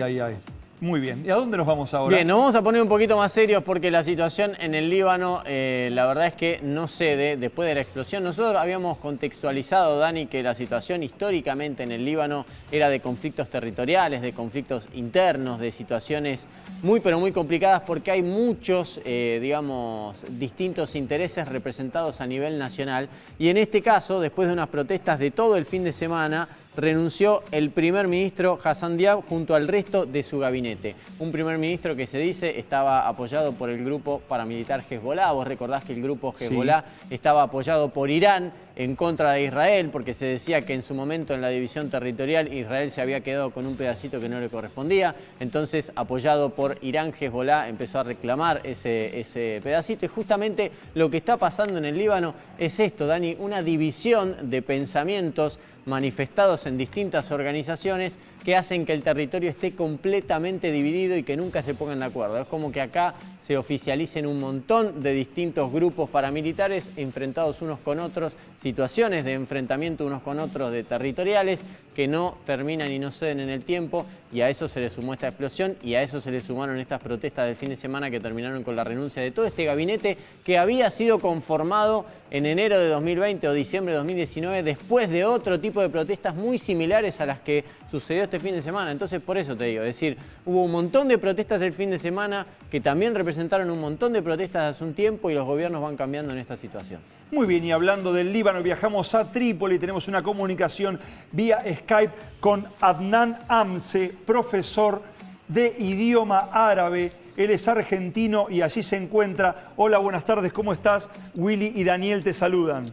Ay, ay. Muy bien. ¿Y a dónde nos vamos ahora? Bien, nos vamos a poner un poquito más serios porque la situación en el Líbano, la verdad es que no cede después de la explosión. Nosotros habíamos contextualizado, Dani, que la situación históricamente en el Líbano era de conflictos territoriales, de conflictos internos, de situaciones muy pero muy complicadas porque hay muchos, digamos, distintos intereses representados a nivel nacional. Y en este caso, después de unas protestas de todo el fin de semana, renunció el primer ministro Hassan Diab junto al resto de su gabinete. Un primer ministro que se dice estaba apoyado por el grupo paramilitar Hezbollah. Vos recordás que el grupo Hezbollah estaba apoyado por Irán en contra de Israel, porque se decía que en su momento en la división territorial Israel se había quedado con un pedacito que no le correspondía. Entonces, apoyado por Irán, Hezbollah empezó a reclamar ese pedacito. Y justamente lo que está pasando en el Líbano es esto, Dani, una división de pensamientos manifestados en distintas organizaciones que hacen que el territorio esté completamente dividido y que nunca se pongan de acuerdo. Es como que acá se oficialicen un montón de distintos grupos paramilitares enfrentados unos con otros, situaciones de enfrentamiento unos con otros de territoriales que no terminan y no ceden en el tiempo, y a eso se le sumó esta explosión y a eso se le sumaron estas protestas del fin de semana que terminaron con la renuncia de todo este gabinete que había sido conformado en enero de 2020 o diciembre de 2019 después de otro tipo de protestas muy similares a las que sucedió este fin de semana. Entonces, por eso te digo, es decir, hubo un montón de protestas del fin de semana que también representaron un montón de protestas hace un tiempo y los gobiernos van cambiando en esta situación. Muy bien, y hablando del Líbano, viajamos a Trípoli, tenemos una comunicación vía Skype con Adnan Amse, profesor de idioma árabe. Él es argentino y allí se encuentra. Hola, buenas tardes, ¿cómo estás? Willy y Daniel te saludan.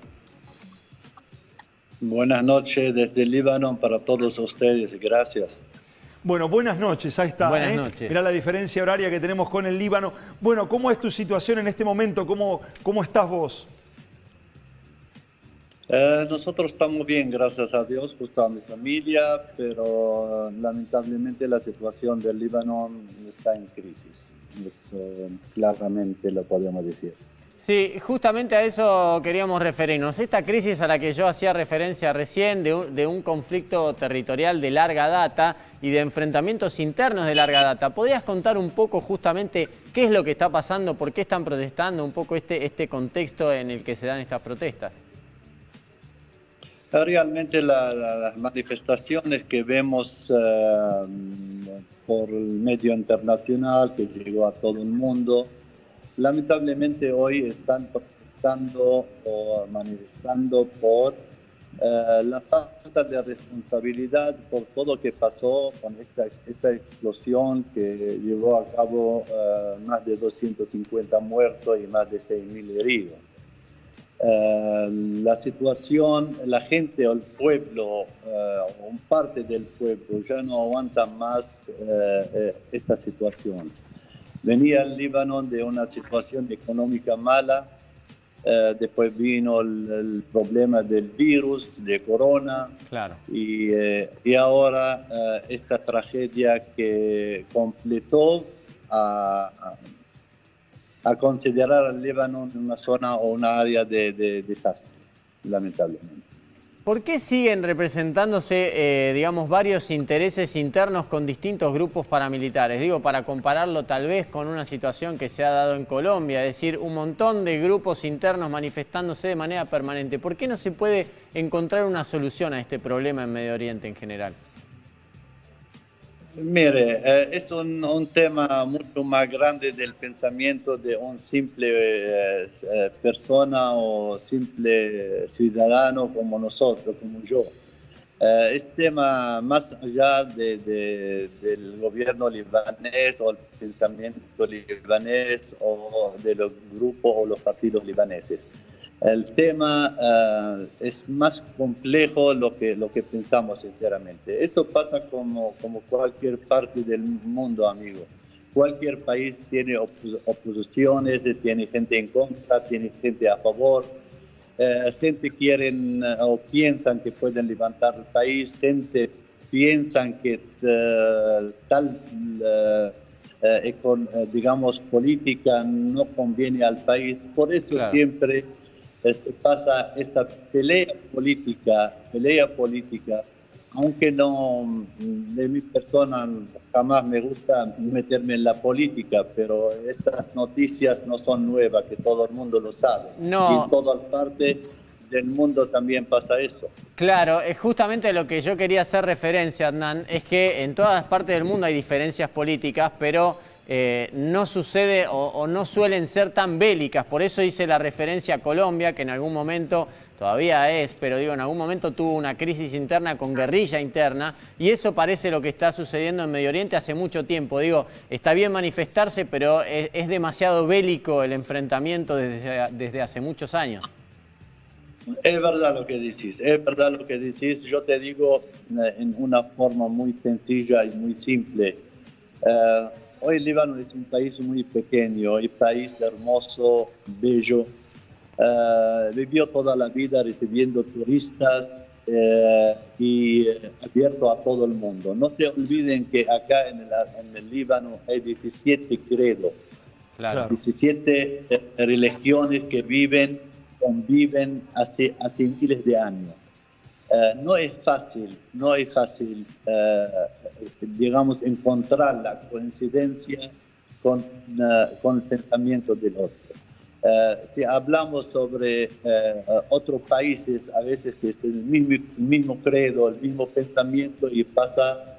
Buenas noches desde el Líbano para todos ustedes, gracias. Bueno, buenas noches, ahí está. Buenas noches. Mirá la diferencia horaria que tenemos con el Líbano. Bueno, ¿cómo es tu situación en este momento? ¿Cómo estás vos? Nosotros estamos bien, gracias a Dios, justo a mi familia, pero lamentablemente la situación del Líbano está en crisis. Eso claramente lo podemos decir. Sí, justamente a eso queríamos referirnos. Esta crisis a la que yo hacía referencia recién, de un conflicto territorial de larga data y de enfrentamientos internos de larga data, ¿podrías contar un poco justamente qué es lo que está pasando, por qué están protestando, un poco este contexto en el que se dan estas protestas? Realmente las manifestaciones que vemos por el medio internacional, que llegó a todo el mundo, lamentablemente hoy están protestando o manifestando por la falta de responsabilidad por todo lo que pasó con esta explosión que llevó a cabo más de 250 muertos y más de 6.000 heridos. La situación, la gente o el pueblo, o una parte del pueblo ya no aguanta más esta situación. Venía el Líbano de una situación económica mala, después vino el problema del virus, de corona, claro. y ahora esta tragedia que completó a considerar al Líbano una zona o una área de desastre, lamentablemente. ¿Por qué siguen representándose, digamos, varios intereses internos con distintos grupos paramilitares? Digo, para compararlo tal vez con una situación que se ha dado en Colombia, es decir, un montón de grupos internos manifestándose de manera permanente. ¿Por qué no se puede encontrar una solución a este problema en Medio Oriente en general? Mire, es un tema mucho más grande del pensamiento de un simple persona o simple ciudadano como nosotros, como yo. Es tema más allá del gobierno libanés o el pensamiento libanés o de los grupos o los partidos libaneses. El tema es más complejo lo que pensamos sinceramente. Eso pasa como cualquier parte del mundo, amigo. Cualquier país tiene oposiciones, tiene gente en contra, tiene gente a favor. Gente quieren o piensan que pueden levantar el país, gente piensan que digamos, política no conviene al país. Por eso claro. Siempre se pasa esta pelea política aunque no, de mi persona jamás me gusta meterme en la política, pero estas noticias no son nuevas, que todo el mundo lo sabe. No. Y en todas partes del mundo también pasa eso. Claro, es justamente lo que yo quería hacer referencia, Adnan, es que en todas partes del mundo hay diferencias políticas, pero no sucede o no suelen ser tan bélicas. Por eso hice la referencia a Colombia, que en algún momento, todavía es, pero digo, en algún momento tuvo una crisis interna con guerrilla interna, y eso parece lo que está sucediendo en Medio Oriente hace mucho tiempo. Digo, está bien manifestarse, pero es demasiado bélico el enfrentamiento desde hace muchos años. Es verdad lo que decís, es verdad lo que decís. Yo te digo en una forma muy sencilla y muy simple. Hoy Líbano es un país muy pequeño, un país hermoso, bello. Vivió toda la vida recibiendo turistas y abierto a todo el mundo. No se olviden que acá en el Líbano hay 17 credos, Claro. 17 religiones que conviven hace miles de años. No es fácil, digamos, encontrar la coincidencia con el pensamiento del otro. Si hablamos sobre otros países, a veces que es el mismo credo, el mismo pensamiento, y pasa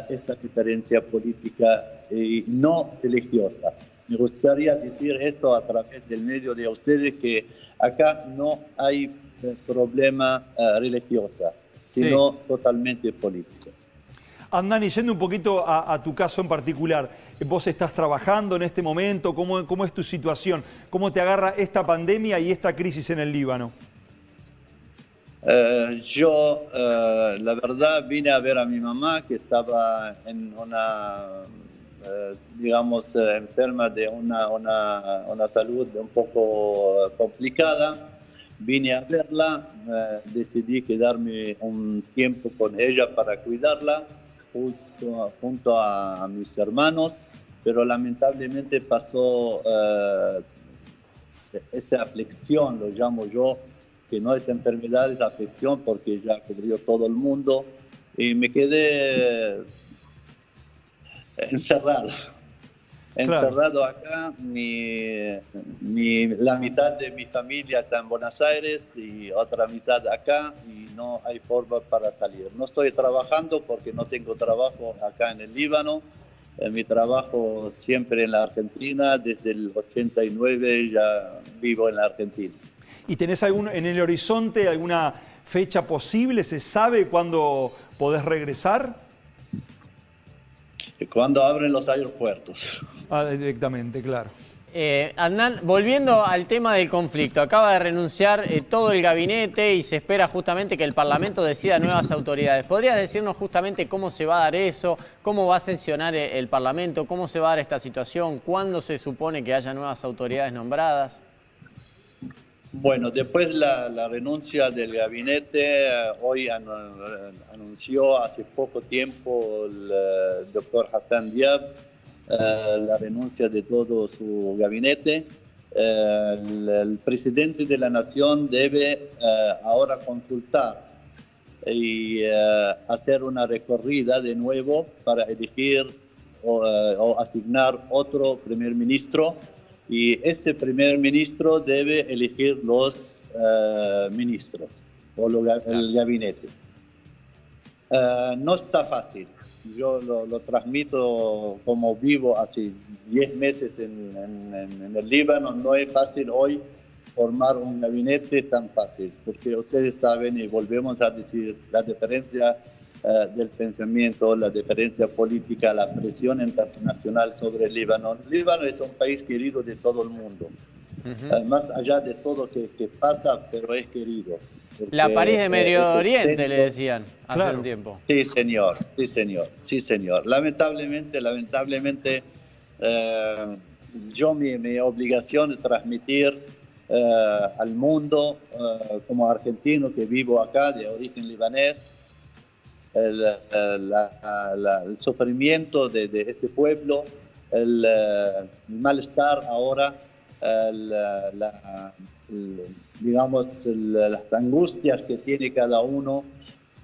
esta diferencia política y no religiosa. Me gustaría decir esto a través del medio de ustedes, que acá no hay problema religioso, sino totalmente político. Adnan, y yendo un poquito a tu caso en particular, vos estás trabajando en este momento, ¿cómo es tu situación? ¿Cómo te agarra esta pandemia y esta crisis en el Líbano? Yo, la verdad, vine a ver a mi mamá, que estaba en una, digamos, enferma de una salud un poco complicada. Vine a verla, decidí quedarme un tiempo con ella para cuidarla, junto a mis hermanos, pero lamentablemente pasó esta aflicción, lo llamo yo, que no es enfermedad, es aflicción, porque ya cubrió todo el mundo, y me quedé encerrado. Encerrado acá, la mitad de mi familia está en Buenos Aires y otra mitad acá, y no hay forma para salir. No estoy trabajando porque no tengo trabajo acá en el Líbano. Mi trabajo siempre en la Argentina, desde el 89 ya vivo en la Argentina. ¿Y tenés en el horizonte alguna fecha posible? ¿Se sabe cuándo podés regresar? Cuando abren los aeropuertos. Directamente, claro. Adnan, volviendo al tema del conflicto, acaba de renunciar todo el gabinete y se espera justamente que el Parlamento decida nuevas autoridades. ¿Podrías decirnos justamente cómo se va a dar eso? ¿Cómo va a sancionar el Parlamento? ¿Cómo se va a dar esta situación? ¿Cuándo se supone que haya nuevas autoridades nombradas? Bueno, después la renuncia del gabinete, hoy anunció hace poco tiempo el doctor Hassan Diab la renuncia de todo su gabinete. El presidente de la nación debe ahora consultar y hacer una recorrida de nuevo para elegir o asignar otro primer ministro. Y ese primer ministro debe elegir los ministros o el gabinete. No está fácil. Yo lo transmito como vivo hace 10 meses en el Líbano. No es fácil hoy formar un gabinete tan fácil, porque ustedes saben, y volvemos a decir, la diferencia del pensamiento, la diferencia política, la presión internacional sobre el Líbano. El Líbano es un país querido de todo el mundo, más allá de todo que pasa, pero es querido. La París de Medio Oriente, le decían hace un tiempo. Sí, señor, sí, señor, sí, señor. Lamentablemente, mi obligación es transmitir al mundo, como argentino que vivo acá, de origen libanés, el sufrimiento de este pueblo, el malestar ahora, digamos, las angustias que tiene cada uno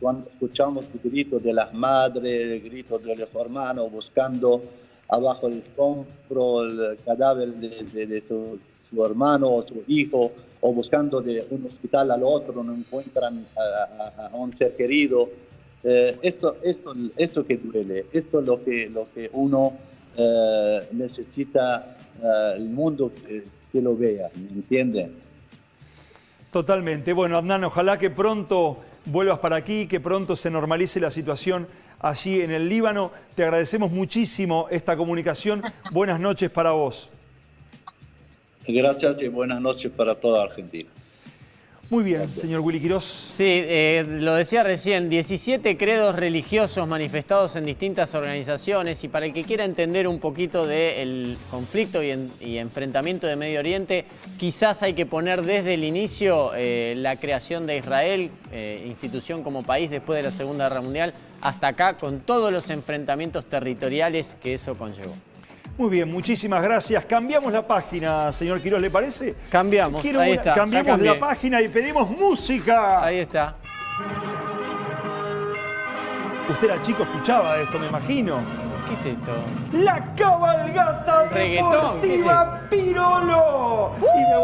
cuando escuchamos el grito de las madres, el grito de los hermanos buscando abajo el hombro el cadáver de su hermano o su hijo, o buscando de un hospital al otro, no encuentran a un ser querido. Esto que duele, esto es lo que uno necesita, el mundo que lo vea, ¿me entiende? Totalmente. Bueno, Adnan, ojalá que pronto vuelvas para aquí, que pronto se normalice la situación allí en el Líbano. Te agradecemos muchísimo esta comunicación. Buenas noches para vos. Gracias y buenas noches para toda Argentina. Muy bien, Gracias. señor Willy Quirós. Sí, lo decía recién, 17 credos religiosos manifestados en distintas organizaciones, y para el que quiera entender un poquito del conflicto y enfrentamiento de Medio Oriente, quizás hay que poner desde el inicio la creación de Israel, institución como país después de la Segunda Guerra Mundial, hasta acá, con todos los enfrentamientos territoriales que eso conllevó. Muy bien, muchísimas gracias. Cambiamos la página, señor Quirós, ¿le parece? Cambiamos, ahí está. Cambiamos la página y pedimos música. Ahí está. Usted era chico, escuchaba esto, me imagino. ¿Qué es esto? La cabalgata Reggaetón, ¿qué es deportiva Pirolo. Y me voy